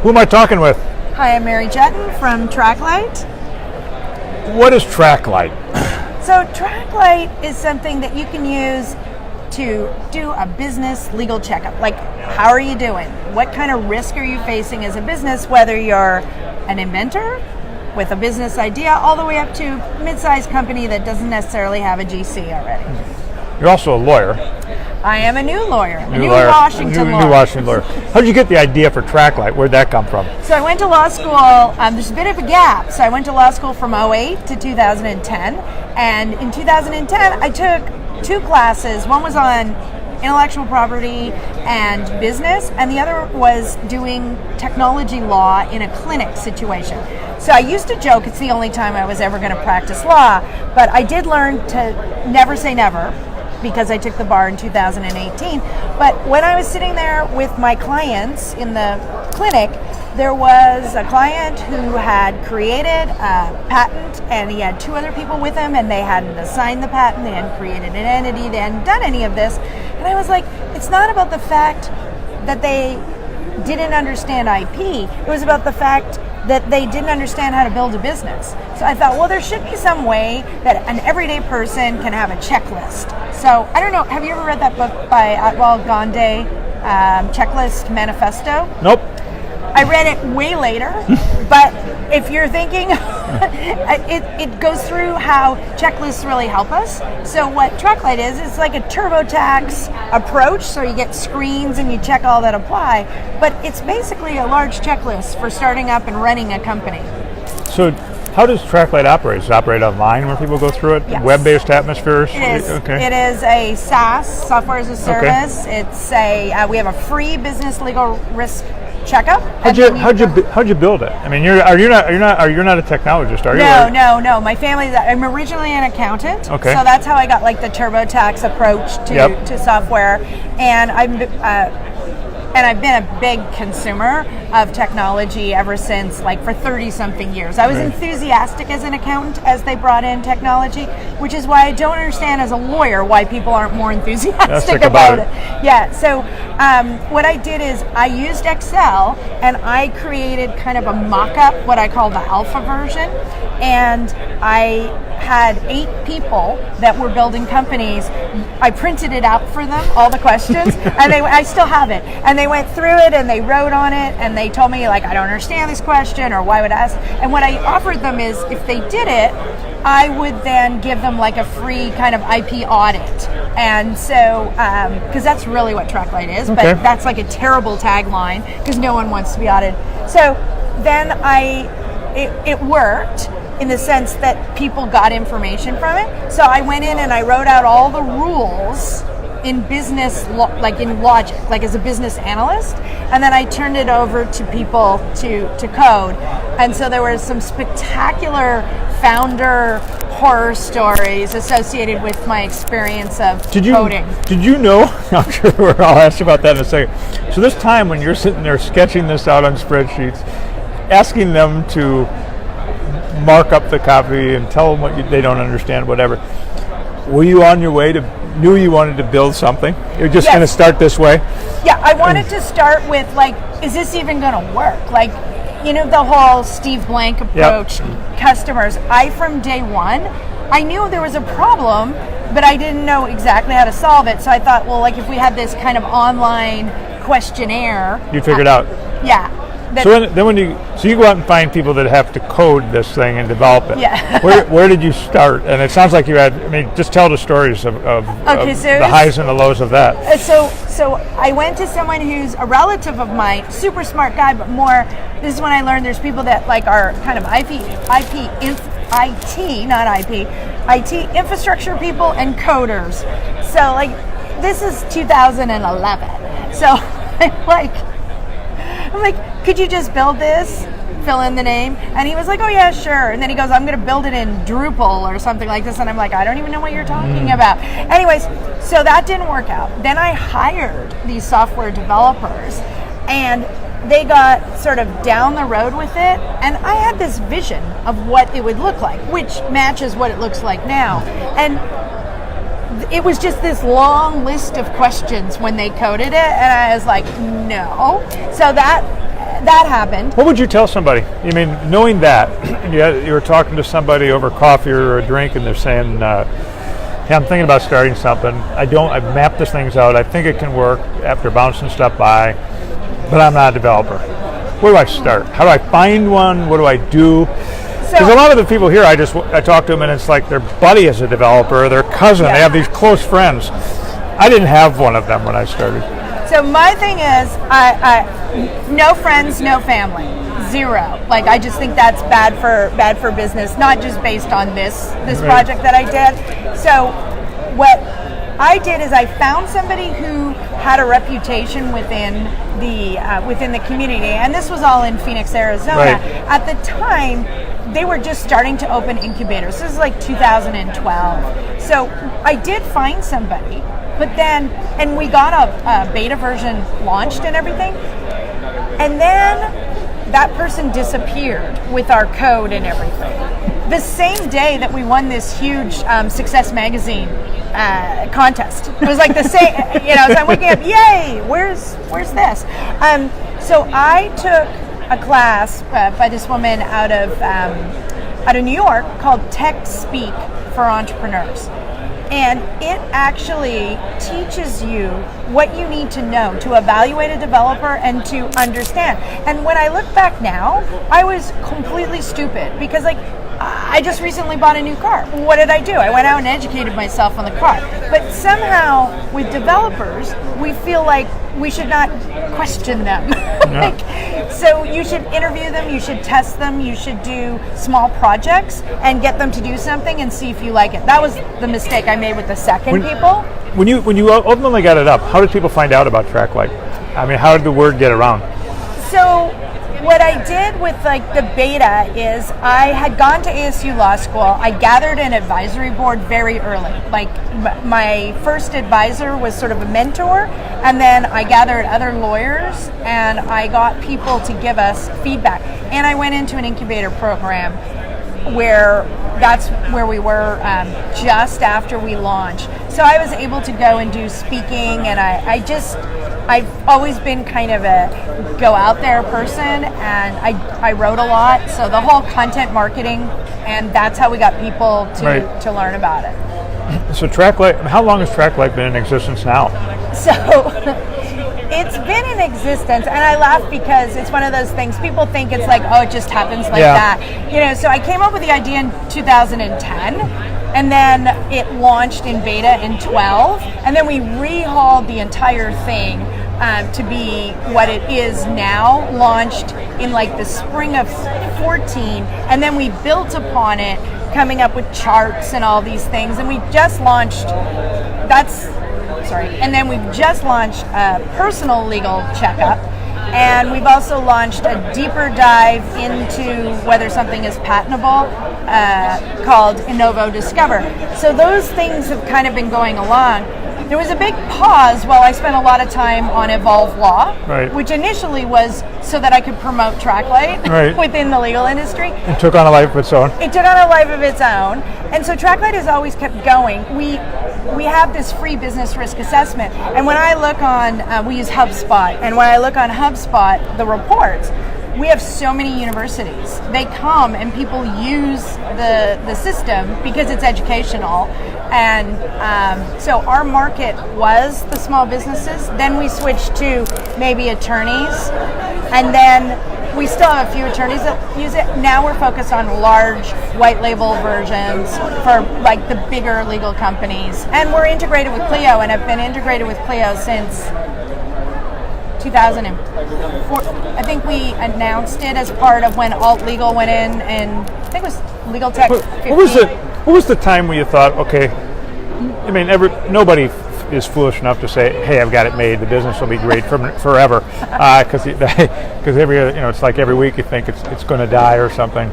Who am I talking with? Hi, I'm Mary Juetten from Traklight. What is Traklight? So Traklight is something that you can use to do a business legal checkup. Like, how are you doing? What kind of risk are you facing as a business, whether you're an inventor with a business idea all the way up to mid-sized company that doesn't necessarily have a GC already. You're also a lawyer. I am a new lawyer, New Washington lawyer. New Washington lawyer. How did you get the idea for Traklight? Where'd that come from? So I went to law school, there's a bit of a gap. So I went to law school from 2008 to 2010. And in 2010, I took 2 classes. One was on intellectual property and business, and the other was doing technology law in a clinic situation. So I used to joke it's the only time I was ever going to practice law, but I did learn to never say never, because I took the bar in 2018. But when I was sitting there with my clients in the clinic, there was a client who had created a patent, and he had 2 other people with him, and they hadn't assigned the patent, they hadn't created an entity, they hadn't done any of this. And I was like, it's not about the fact that they didn't understand IP, it was about the fact that they didn't understand how to build a business. So I thought, well, there should be some way that an everyday person can have a checklist. So I don't know, have you ever read that book by Atwal Gandhi, Checklist Manifesto? Nope. I read it way later, but if you're thinking, it goes through how checklists really help us. So what Traklight is, it's like a TurboTax approach, so you get screens and you check all that apply, but it's basically a large checklist for starting up and running a company. So how does Traklight operate? Does it operate online where people go through it? Yes. Web-based atmospheres? It is. Okay. It is a SaaS, software as a service. Okay. It's we have a free business legal risk checkup. How'd you build it? I mean, you're not a technologist, are you? No. My family's. I'm originally an accountant. Okay. So that's how I got like the TurboTax approach to software, and I've been a big consumer of technology ever since, like for 30-something years. I was enthusiastic as an accountant as they brought in technology, which is why I don't understand as a lawyer why people aren't more enthusiastic about it. Yeah, so what I did is I used Excel and I created kind of a mock-up, what I call the alpha version, and I had 8 people that were building companies. I printed it out for them, all the questions, and I still have it. And they went through it and they wrote on it and they told me, like, I don't understand this question, or why would I ask? And what I offered them is, if they did it, I would then give them like a free kind of IP audit. And so, because that's really what Traklight is, but that's like a terrible tagline because no one wants to be audited. So then it worked, in the sense that people got information from it. So I went in and I wrote out all the rules in business, like in logic, like as a business analyst, and then I turned it over to people to code. And so there were some spectacular founder horror stories associated with my experience of coding. Did you know, I'm sure I'll ask you about that in a second. So this time when you're sitting there sketching this out on spreadsheets, asking them to mark up the copy and tell them what they don't understand, whatever. Were you on your way to, knew you wanted to build something? You're just going to start this way? Yeah, I wanted to start with, like, is this even going to work? Like, you know, the whole Steve Blank approach, customers. From day one, I knew there was a problem, but I didn't know exactly how to solve it. So I thought, well, like, if we had this kind of online questionnaire. You figured out. Yeah. So you go out and find people that have to code this thing and develop it. Yeah. Where did you start? And it sounds like you had. I mean, just tell the stories of the highs and the lows of that. So I went to someone who's a relative of mine, super smart guy, but more. This is when I learned there's people that like are kind of IT infrastructure people and coders. So like this is 2011. So I'm like, could you just build this? Fill in the name. And he was like, oh yeah, sure. And then he goes, I'm going to build it in Drupal or something like this. And I'm like, I don't even know what you're talking about. Anyways, so that didn't work out. Then I hired these software developers and they got sort of down the road with it. And I had this vision of what it would look like, which matches what it looks like now. And it was just this long list of questions when they coded it, and I was like, no. So that happened. What would you tell somebody? I mean, knowing that, you were talking to somebody over coffee or a drink, and they're saying, hey, I'm thinking about starting something. I've mapped these things out. I think it can work after bouncing stuff by, but I'm not a developer. Where do I start? How do I find one? What do I do? Because a lot of the people here, I talk to them, and it's like their buddy is a developer, their cousin. They have these close friends. I didn't have one of them when I started. So my thing is, no friends, no family, zero. Like, I just think that's bad for business, not just based on this project that I did. So what I did is I found somebody who had a reputation within the community, and this was all in Phoenix, Arizona. Right. At the time, they were just starting to open incubators. This is like 2012. So I did find somebody, but then, and we got a beta version launched and everything, and then that person disappeared with our code and everything. The same day that we won this huge Success Magazine contest. It was like the same, so I'm looking up, yay, where's this? So I took a class by this woman out of New York called Tech Speak for Entrepreneurs. And it actually teaches you what you need to know to evaluate a developer and to understand. And when I look back now, I was completely stupid because I just recently bought a new car. What did I do? I went out and educated myself on the car. But somehow with developers, we feel like we should not question them. So you should interview them, you should test them, you should do small projects and get them to do something and see if you like it. That was the mistake I made with the second people. When you ultimately got it up, how did people find out about Traklight? I mean, how did the word get around? So what I did with the beta is I had gone to ASU Law School. I gathered an advisory board very early. My first advisor was sort of a mentor, and then I gathered other lawyers and I got people to give us feedback. And I went into an incubator program where that's where we were just after we launched. So I was able to go and do speaking, and I've always been kind of a go out there person, and I wrote a lot. So the whole content marketing, and that's how we got people to learn about it. So Traklight, how long has Traklight been in existence now? So it's been in existence, and I laugh because it's one of those things, people think it's like, oh, it just happens like that. So I came up with the idea in 2010, and then it launched in beta in 12, and then we rehauled the entire thing to be what it is now, launched in the spring of 14, and then we built upon it, coming up with charts and all these things, and we just launched, and then we've just launched a personal legal checkup, and we've also launched a deeper dive into whether something is patentable called Innovo Discover. So those things have kind of been going along. There was a big pause while I spent a lot of time on Evolve Law, which initially was so that I could promote Traklight within the legal industry. It took on a life of its own. It took on a life of its own. And so Traklight has always kept going. We have this free business risk assessment. And when I look on, we use HubSpot, and when I look on HubSpot, the reports, we have so many universities. They come and people use the system because it's educational. And so our market was the small businesses. Then we switched to maybe attorneys. And then we still have a few attorneys that use it. Now we're focused on large white label versions for the bigger legal companies. And we're integrated with Clio, and have been integrated with Clio since 2004. I think we announced it as part of when Alt Legal went in, and I think it was Legal Tech 15. What was the time where you thought, okay, I mean, nobody is foolish enough to say, hey, I've got it made, the business will be great forever, because it's like every week you think it's going to die or something.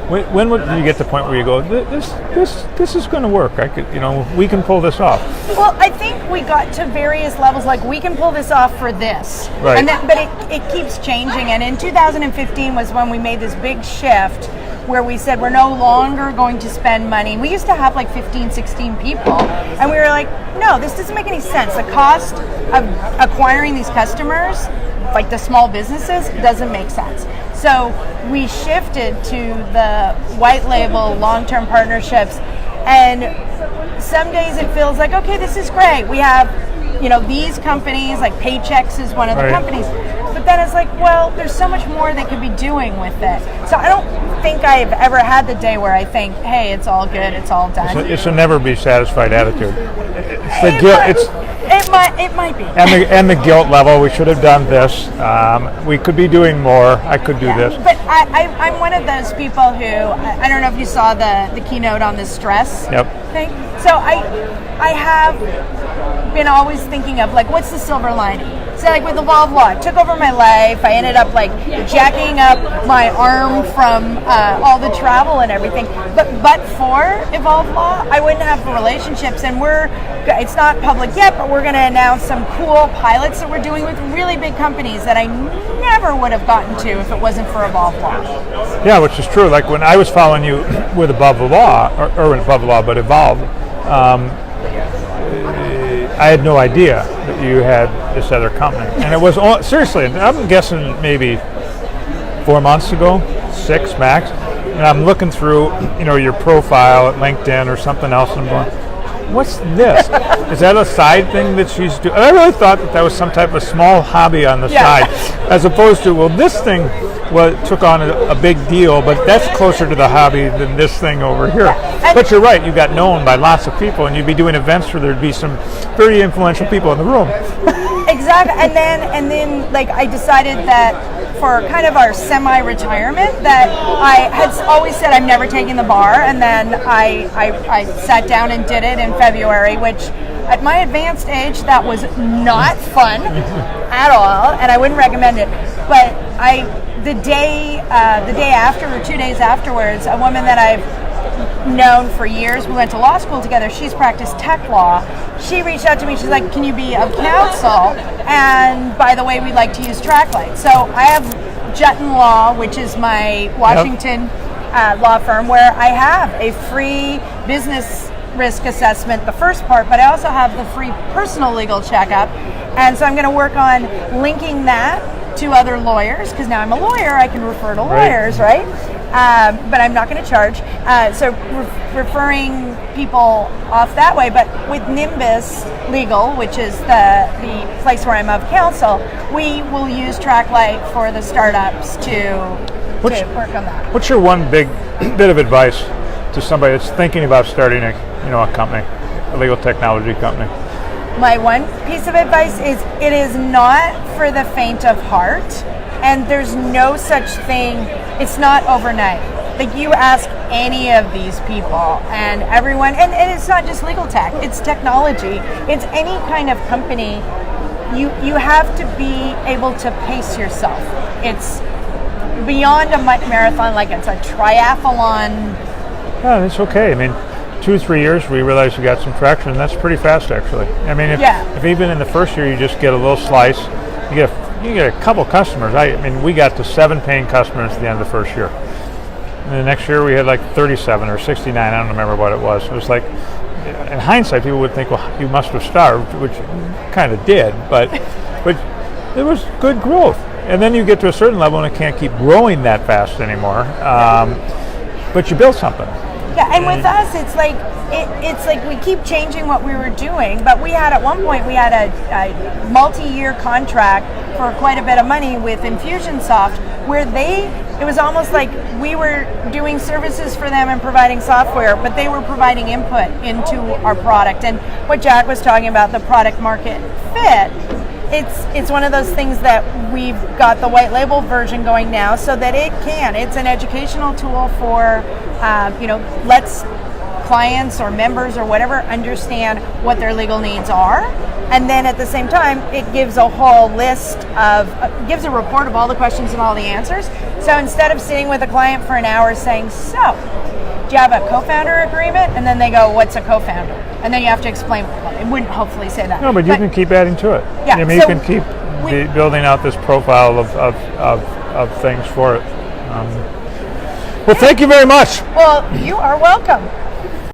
When would you get to the point where you go, this is going to work? We can pull this off. Well, I think we got to various levels. We can pull this off for this, right? But it keeps changing. And in 2015 was when we made this big shift, where we said we're no longer going to spend money. We used to have 15, 16 people, and we were like, no, this doesn't make any sense. The cost of acquiring these customers like the small businesses, doesn't make sense. So we shifted to the white label long-term partnerships, and some days it feels like, okay, this is great. We have, these companies, like Paychex is one of the companies. But then it's like, well, there's so much more they could be doing with it. So I don't think I've ever had the day where I think, hey, it's all good, it's all done. It's a never be satisfied attitude. It's the guilt. It might be. And the guilt level. We should have done this. We could be doing more. I could do this. But I'm one of those people who, I don't know if you saw the keynote on the stress thing. So I have been always thinking of, like, what's the silver lining? So, like, with Evolve Law, it took over my life. I ended up, like, jacking up my arm from all the travel and everything. But for Evolve Law, I wouldn't have relationships. And it's not public yet, but we're going to announce some cool pilots that we're doing with really big companies that I never would have gotten to if it wasn't for Evolve Law. Yeah, which is true. Like, when I was following you with Above the Law, or Above the Law, but Evolve, I had no idea that you had this other company. And it was, seriously, I'm guessing maybe 4 months ago, 6 max, and I'm looking through, your profile at LinkedIn or something else, and I'm going, what's this? Is that a side thing that she's doing? And I really thought that was some type of small hobby on the side, as opposed to, well, this thing took on a big deal, but that's closer to the hobby than this thing over here. But you're right, you got known by lots of people, and you'd be doing events where there'd be some very influential people in the room. Exactly, and then like, I decided that for kind of our semi-retirement, that I had always said I'm never taking the bar, and then I sat down and did it in February, which at my advanced age, that was not fun at all, and I wouldn't recommend it. But the day after, or 2 days afterwards, a woman that I've known for years, we went to law school together, she's practiced tech law, she reached out to me, she's like, can you be of counsel? And by the way, we'd like to use Traklight. So I have Juetten Law, which is my Washington law firm, where I have a free business risk assessment, the first part, but I also have the free personal legal checkup. And so I'm going to work on linking that to other lawyers, because now I'm a lawyer, I can refer to lawyers, right? But I'm not going to charge. So referring people off that way. But with Nimbus Legal, which is the place where I'm of counsel, we will use Traklight for the startups to work on that. What's your one big bit of advice to somebody that's thinking about starting a company, a legal technology company? My one piece of advice is, it is not for the faint of heart, and there's no such thing, it's not overnight. Like, you ask any of these people, and everyone, and it's not just legal tech, it's technology, it's any kind of company, you have to be able to pace yourself. It's beyond a marathon, like it's a triathlon. Yeah, it's okay. I mean, 2-3 years, we realized we got some traction. That's pretty fast, actually. I mean, if even in the first year you just get a little slice, you get a couple customers. I mean, we got to 7 paying customers at the end of the first year. And the next year we had like 37 or 69. I don't remember what it was. It was like, in hindsight, people would think, well, you must have starved, which kind of did, but there was good growth. And then you get to a certain level and it can't keep growing that fast anymore. But you build something. Yeah, and with us, it's like we keep changing what we were doing, but at one point we had a multi-year contract for quite a bit of money with Infusionsoft, where it was almost like we were doing services for them and providing software, but they were providing input into our product. And what Jack was talking about, the product market fit, it's one of those things that we've got the white label version going now, so that it's an educational tool for lets clients or members or whatever understand what their legal needs are, and then at the same time it gives a whole list gives a report of all the questions and all the answers. So instead of sitting with a client for an hour saying, so do you have a co-founder agreement? And then they go, what's a co-founder? And then you have to explain. It wouldn't hopefully say that. No, but you can keep adding to it. Yeah, I mean, you can keep building out this profile of things for it. Well, thank you very much. Well, you are welcome.